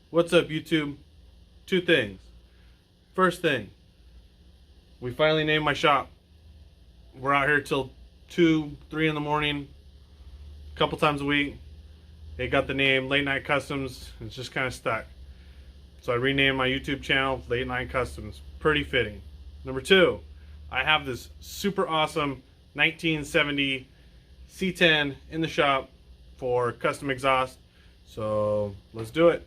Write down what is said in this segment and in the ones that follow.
What's up, YouTube? Two things. First thing, we finally named my shop. We're out here till 2, 3 in the morning, a couple times a week. It got the name Late Night Customs. It's just kind of stuck. So I renamed my YouTube channel Late Night Customs. Pretty fitting. Number two, I have this super awesome 1970 C10 in the shop for custom exhaust. So let's do it.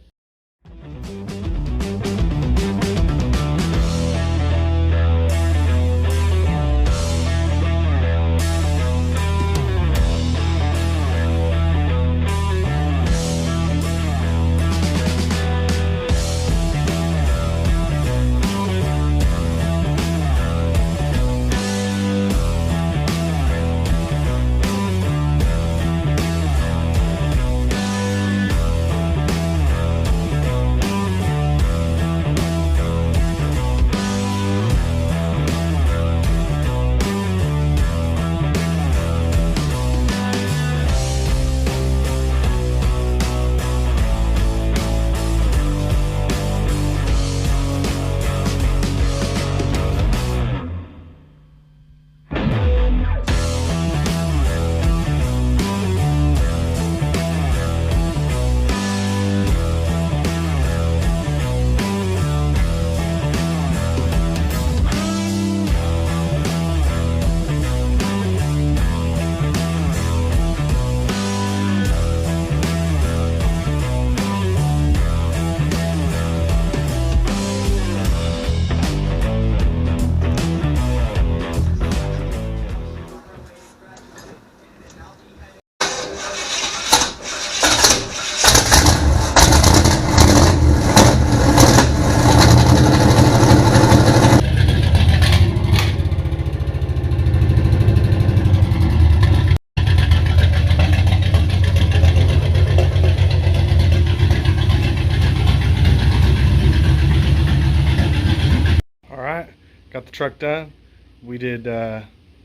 Got the truck done. We did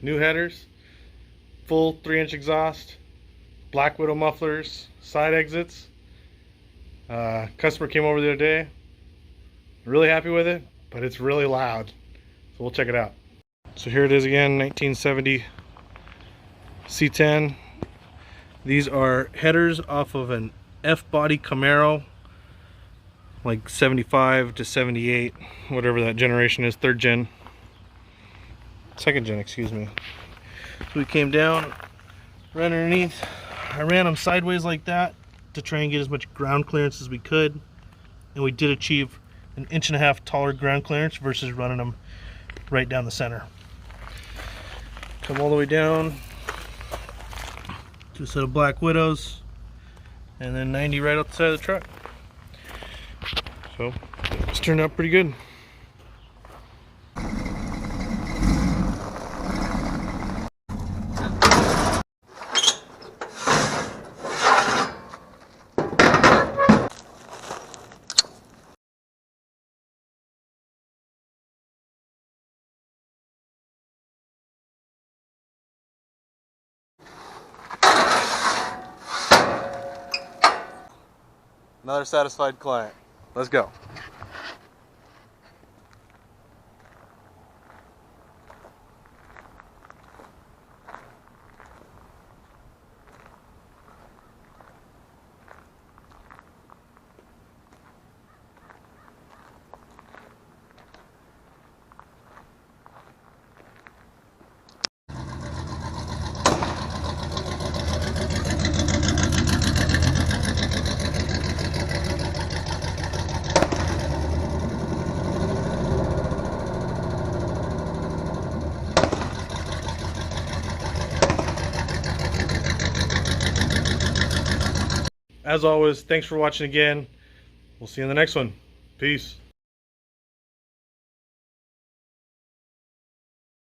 new headers, full 3-inch exhaust, Black Widow mufflers, side exits. Customer came over the other day. Really happy with it, but it's really loud. So we'll check it out. So here it is again, 1970 C10. These are headers off of an F-body Camaro, like 75 to 78, whatever that generation is, second gen, excuse me. So we came down, ran underneath. I ran them sideways like that to try and get as much ground clearance as we could, and we did achieve an 1.5 inch taller ground clearance versus running them right down the center. Come all the way down to a set of Black Widows, and then 90 right outside of the truck. So it's turned out pretty good. Another satisfied client. Let's go. As always, thanks for watching again. We'll see you in the next one. Peace.